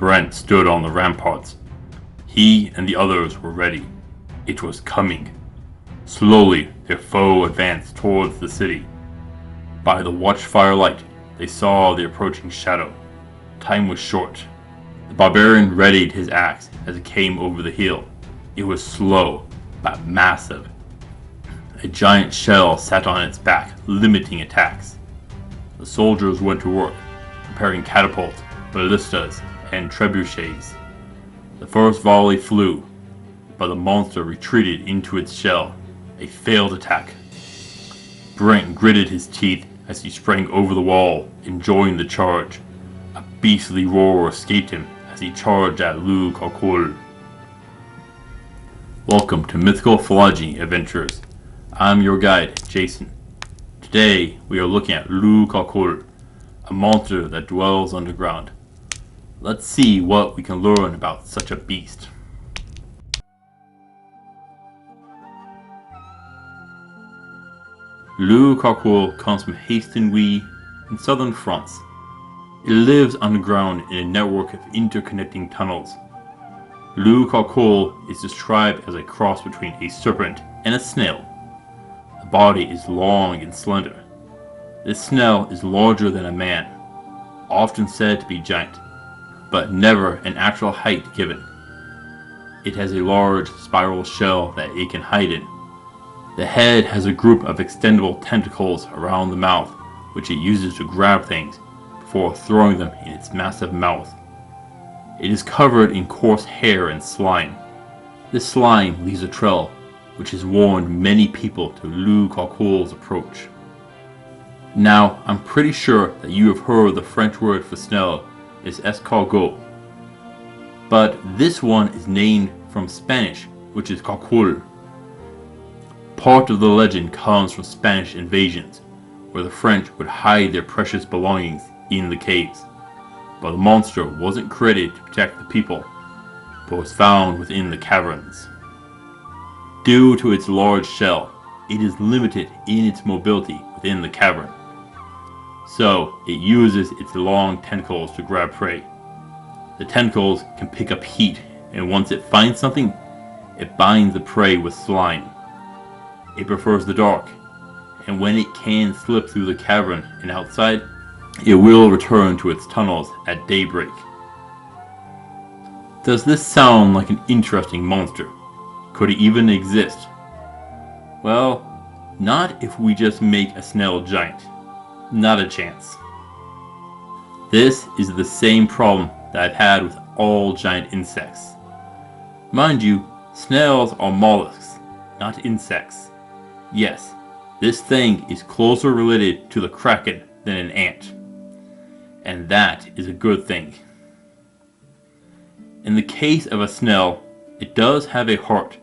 Brent stood on the ramparts. He and the others were ready. It was coming. Slowly, their foe advanced towards the city. By the watchfire light, they saw the approaching shadow. Time was short. The barbarian readied his axe as it came over the hill. It was slow, but massive. A giant shell sat on its back, limiting attacks. The soldiers went to work, preparing catapults, ballistas, and trebuchets. The first volley flew, but the monster retreated into its shell, a failed attack. Brent gritted his teeth as he sprang over the wall, enjoying the charge. A beastly roar escaped him as he charged at Lou Carcolh. Welcome to Mythical Phylogeny Adventures. I'm your guide, Jason. Today we are looking at Lou Carcolh, a monster that dwells underground. Let's see what we can learn about such a beast. Lou Carcolh comes from Hastin-Wee in southern France. It lives underground in a network of interconnecting tunnels. Lou Carcolh is described as a cross between a serpent and a snail. The body is long and slender. This snail is larger than a man, often said to be giant, but never an actual height given. It has a large spiral shell that it can hide in. The head has a group of extendable tentacles around the mouth, which it uses to grab things before throwing them in its massive mouth. It is covered in coarse hair and slime. This slime leaves a trail, which has warned many people to Lou Carcolh's approach. Now, I'm pretty sure that you have heard the French word for snail is escargot, but this one is named from Spanish, which is carcolh. Part of the legend comes from Spanish invasions, where the French would hide their precious belongings in the caves. But the monster wasn't created to protect the people, but was found within the caverns. Due to its large shell, it is limited in its mobility within the cavern. So, it uses its long tentacles to grab prey. The tentacles can pick up heat, and once it finds something, it binds the prey with slime. It prefers the dark, and when it can slip through the cavern and outside, it will return to its tunnels at daybreak. Does this sound like an interesting monster? Could it even exist? Well, not if we just make a snail giant. Not a chance. This is the same problem that I've had with all giant insects. Mind you, snails are mollusks, not insects. Yes, this thing is closer related to the kraken than an ant. And that is a good thing. In the case of a snail, it does have a heart,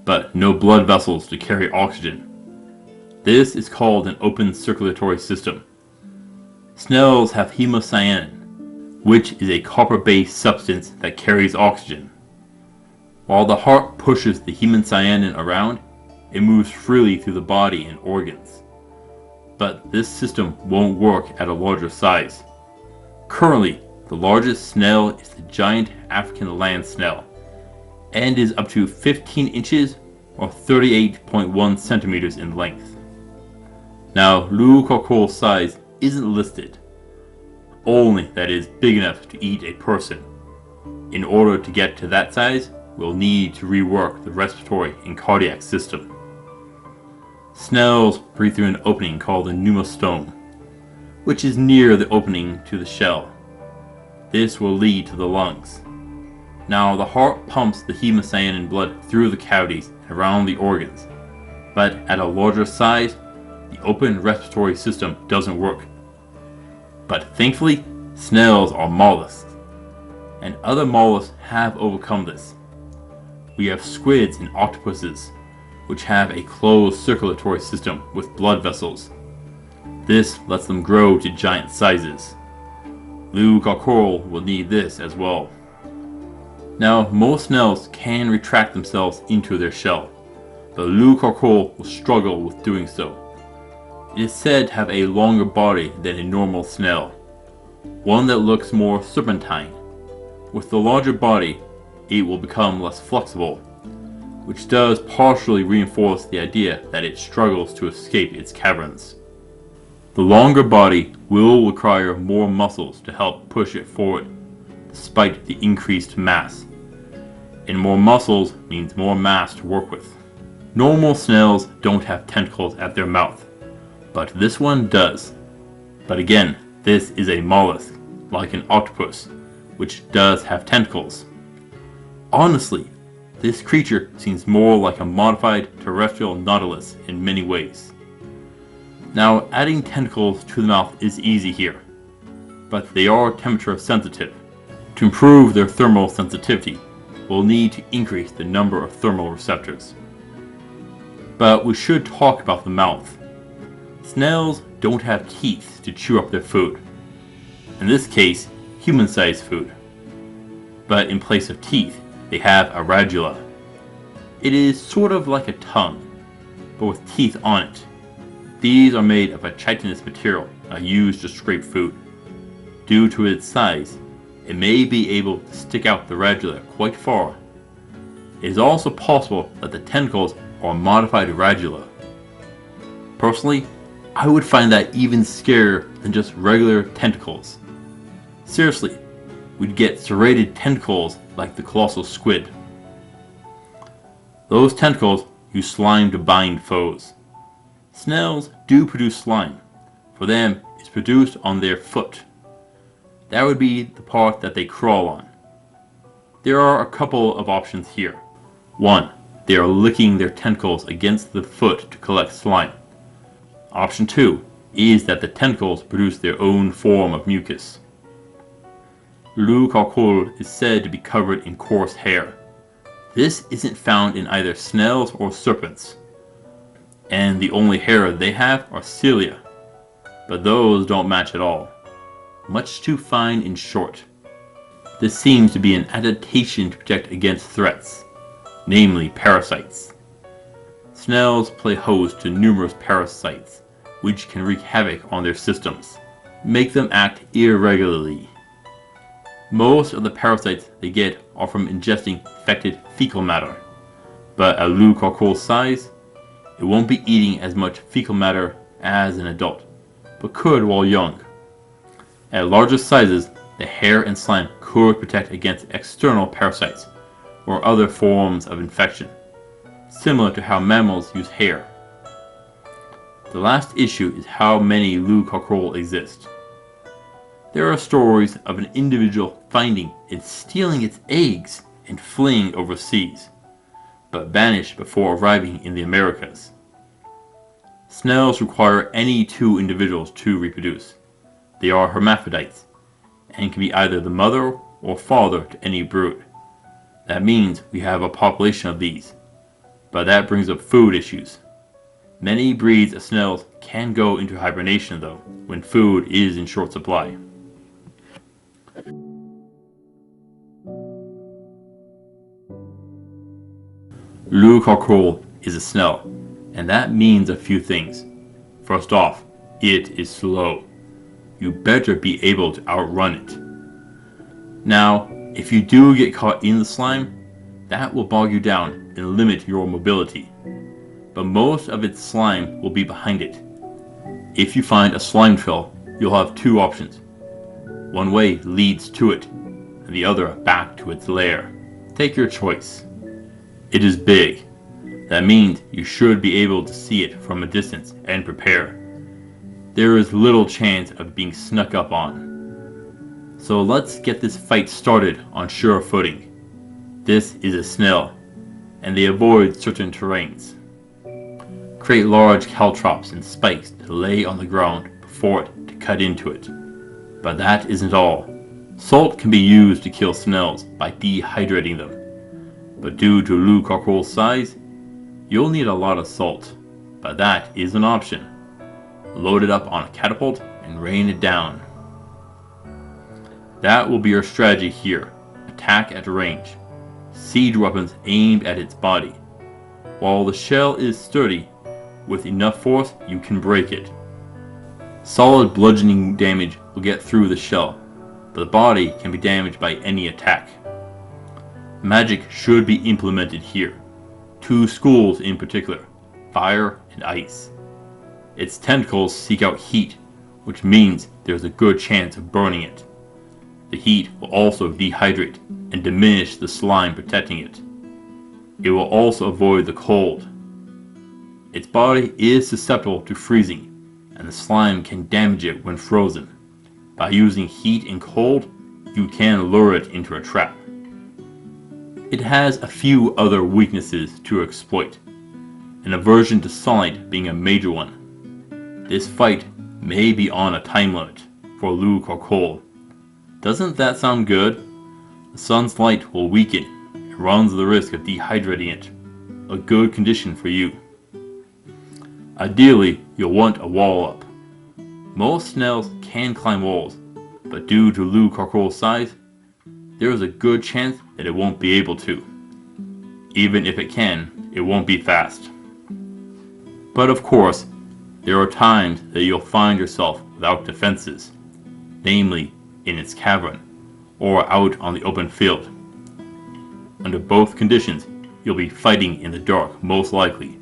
but no blood vessels to carry oxygen. This is called an open circulatory system. Snails have hemocyanin, which is a copper-based substance that carries oxygen. While the heart pushes the hemocyanin around, it moves freely through the body and organs. But this system won't work at a larger size. Currently, the largest snail is the giant African land snail, and is up to 15 inches or 38.1 centimeters in length. Now, Lou Carcolh's size isn't listed, only that it is big enough to eat a person. In order to get to that size, we'll need to rework the respiratory and cardiac system. Snails breathe through an opening called the pneumostome, which is near the opening to the shell. This will lead to the lungs. Now, the heart pumps the hemocyanin blood through the cavities and around the organs, but at a larger size, the open respiratory system doesn't work. But thankfully, snails are mollusks, and other mollusks have overcome this. We have squids and octopuses, which have a closed circulatory system with blood vessels. This lets them grow to giant sizes. Lou Carcolh will need this as well. Now, most snails can retract themselves into their shell, but Lou Carcolh will struggle with doing so. It is said to have a longer body than a normal snail, one that looks more serpentine. With the larger body, it will become less flexible, which does partially reinforce the idea that it struggles to escape its caverns. The longer body will require more muscles to help push it forward, despite the increased mass. And more muscles means more mass to work with. Normal snails don't have tentacles at their mouth, but this one does. But again, this is a mollusk, like an octopus, which does have tentacles. Honestly, this creature seems more like a modified terrestrial nautilus in many ways. Now, adding tentacles to the mouth is easy here, but they are temperature sensitive. To improve their thermal sensitivity, we'll need to increase the number of thermal receptors. But we should talk about the mouth. Snails don't have teeth to chew up their food. In this case, human-sized food. But in place of teeth, they have a radula. It is sort of like a tongue, but with teeth on it. These are made of a chitinous material used to scrape food. Due to its size, it may be able to stick out the radula quite far. It is also possible that the tentacles are a modified radula. Personally, I would find that even scarier than just regular tentacles. Seriously, we'd get serrated tentacles like the colossal squid. Those tentacles use slime to bind foes. Snails do produce slime. For them, it's produced on their foot. That would be the part that they crawl on. There are a couple of options here. 1. They are licking their tentacles against the foot to collect slime. Option 2 is that the tentacles produce their own form of mucus. Lou Carcolh is said to be covered in coarse hair. This isn't found in either snails or serpents. And the only hair they have are cilia, but those don't match at all. Much too fine and short. This seems to be an adaptation to protect against threats, namely parasites. Snails play host to numerous parasites, which can wreak havoc on their systems, make them act irregularly. Most of the parasites they get are from ingesting infected fecal matter, but at Lou Carcolh's size, it won't be eating as much fecal matter as an adult, but could while young. At larger sizes, the hair and slime could protect against external parasites or other forms of infection, similar to how mammals use hair. The last issue is how many Lou Carcolh exist. There are stories of an individual finding and stealing its eggs and fleeing overseas, but vanished before arriving in the Americas. Snails require any two individuals to reproduce. They are hermaphrodites, and can be either the mother or father to any brood. That means we have a population of these, but that brings up food issues. Many breeds of snails can go into hibernation though, when food is in short supply. Lou Carcolh is a snail, and that means a few things. First off, it is slow. You better be able to outrun it. Now, if you do get caught in the slime, that will bog you down and limit your mobility. But most of its slime will be behind it. If you find a slime trail, you'll have two options. One way leads to it, and the other back to its lair. Take your choice. It is big. That means you should be able to see it from a distance and prepare. There is little chance of being snuck up on. So let's get this fight started on sure footing. This is a snail, and they avoid certain terrains. Create large caltrops and spikes to lay on the ground before it to cut into it. But that isn't all. Salt can be used to kill snails by dehydrating them. But due to Lou Carcolh's size, you'll need a lot of salt, but that is an option. Load it up on a catapult and rain it down. That will be your strategy here. Attack at range. Siege weapons aimed at its body. While the shell is sturdy, with enough force you can break it. Solid bludgeoning damage will get through the shell, but the body can be damaged by any attack. Magic should be implemented here. 2 schools in particular, fire and ice. Its tentacles seek out heat, which means there's a good chance of burning it. The heat will also dehydrate and diminish the slime protecting it. It will also avoid the cold. Its body is susceptible to freezing, and the slime can damage it when frozen. By using heat and cold, you can lure it into a trap. It has a few other weaknesses to exploit, an aversion to sunlight being a major one. This fight may be on a time limit for Lou Carcolh. Doesn't that sound good? The sun's light will weaken and runs the risk of dehydrating it. A good condition for you. Ideally, you'll want a wall up. Most snails can climb walls, but due to Lou Carcolh's size, there is a good chance that it won't be able to. Even if it can, it won't be fast. But of course, there are times that you'll find yourself without defenses, namely in its cavern or out on the open field. Under both conditions, you'll be fighting in the dark most likely.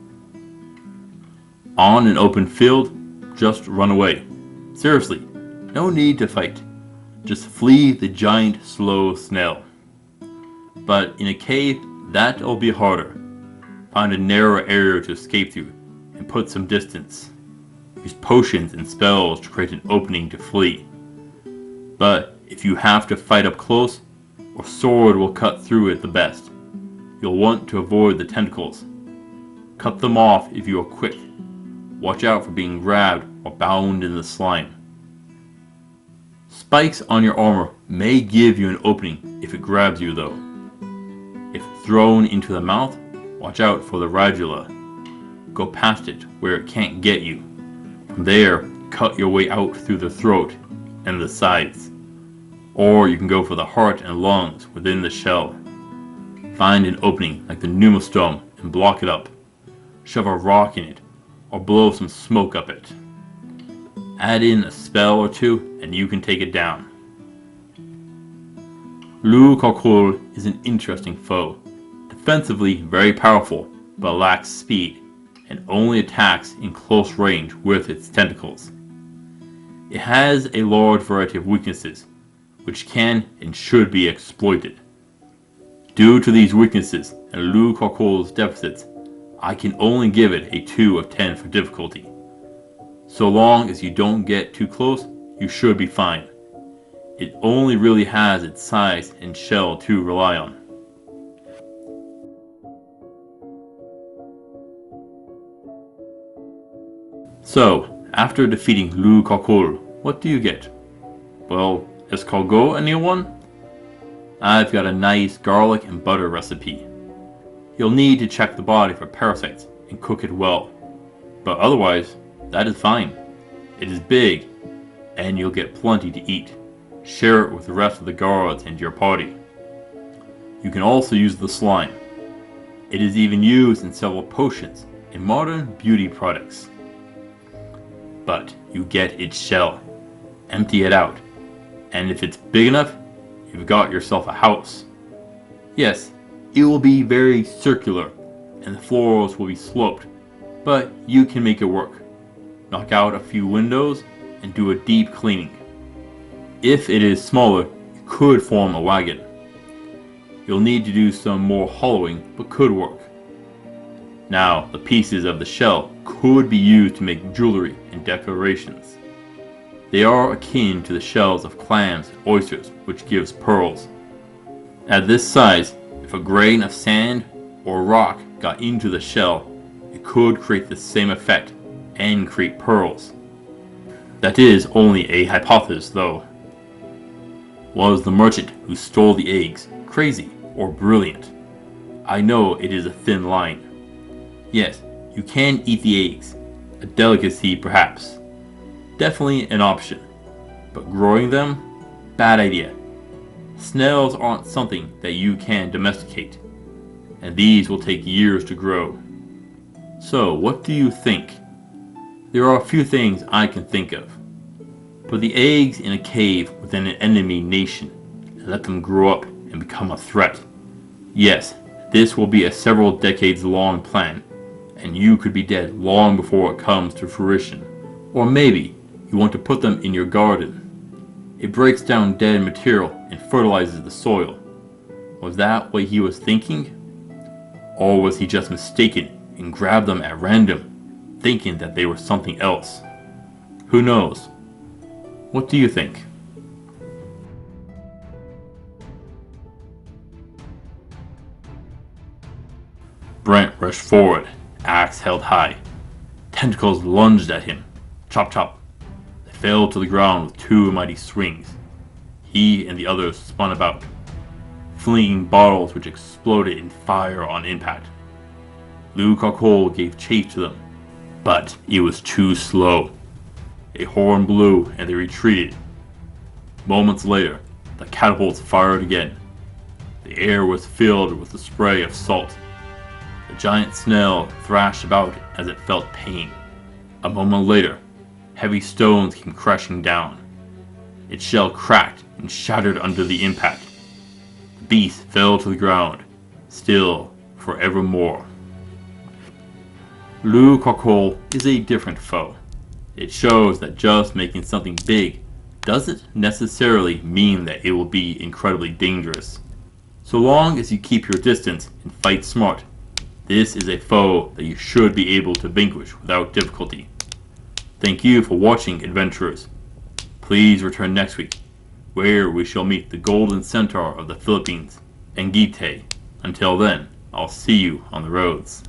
On an open field, just run away. Seriously, no need to fight. Just flee the giant slow snail. But in a cave, that'll be harder. Find a narrow area to escape through and put some distance. Use potions and spells to create an opening to flee. But if you have to fight up close, a sword will cut through it the best. You'll want to avoid the tentacles. Cut them off if you are quick. Watch out for being grabbed or bound in the slime. Spikes on your armor may give you an opening if it grabs you though. If thrown into the mouth, watch out for the radula. Go past it where it can't get you. From there, cut your way out through the throat and the sides. Or you can go for the heart and lungs within the shell. Find an opening like the pneumostome and block it up. Shove a rock in it or blow some smoke up it. Add in a spell or two and you can take it down. Lou Carcolh is an interesting foe. Defensively very powerful, but lacks speed, and only attacks in close range with its tentacles. It has a large variety of weaknesses, which can and should be exploited. Due to these weaknesses and Lou Carcolh's deficits, I can only give it a 2 of 10 for difficulty. So long as you don't get too close, you should be fine. It only really has its size and shell to rely on. So, after defeating Lou Carcolh, what do you get? Well, escargot, anyone? I've got a nice garlic and butter recipe. You'll need to check the body for parasites and cook it well. But otherwise, that is fine. It is big, and you'll get plenty to eat. Share it with the rest of the guards and your party. You can also use the slime. It is even used in several potions and modern beauty products. But you get its shell. Empty it out. And if it's big enough, you've got yourself a house. Yes, it will be very circular, and the floors will be sloped, but you can make it work. Knock out a few windows and do a deep cleaning. If it is smaller, you could form a wagon. You'll need to do some more hollowing, but could work. Now, the pieces of the shell could be used to make jewelry and decorations. They are akin to the shells of clams and oysters, which gives pearls. At this size, if a grain of sand or rock got into the shell, it could create the same effect and create pearls. That is only a hypothesis though. Was the merchant who stole the eggs crazy or brilliant? I know it is a thin line. Yes, you can eat the eggs, a delicacy perhaps. Definitely an option, but growing them? Bad idea. Snails aren't something that you can domesticate, and these will take years to grow. So what do you think? There are a few things I can think of. Put the eggs in a cave within an enemy nation and let them grow up and become a threat. Yes, this will be a several decades long plan, and you could be dead long before it comes to fruition. Or maybe you want to put them in your garden. It breaks down dead material and fertilizes the soil. Was that what he was thinking? Or was he just mistaken and grabbed them at random, thinking that they were something else? Who knows? What do you think? Brent rushed forward, axe held high. Tentacles lunged at him. Chop chop. They fell to the ground with two mighty swings. He and the others spun about, flinging bottles which exploded in fire on impact. Lou Carcolh gave chase to them, but it was too slow. A horn blew and they retreated. Moments later, the catapults fired again. The air was filled with the spray of salt. The giant snail thrashed about as it felt pain. A moment later, heavy stones came crashing down. Its shell cracked and shattered under the impact. The beast fell to the ground, still forevermore. Lou Carcolh is a different foe. It shows that just making something big doesn't necessarily mean that it will be incredibly dangerous. So long as you keep your distance and fight smart, this is a foe that you should be able to vanquish without difficulty. Thank you for watching, adventurers. Please return next week, where we shall meet the golden centaur of the Philippines, Engite. Until then, I'll see you on the roads.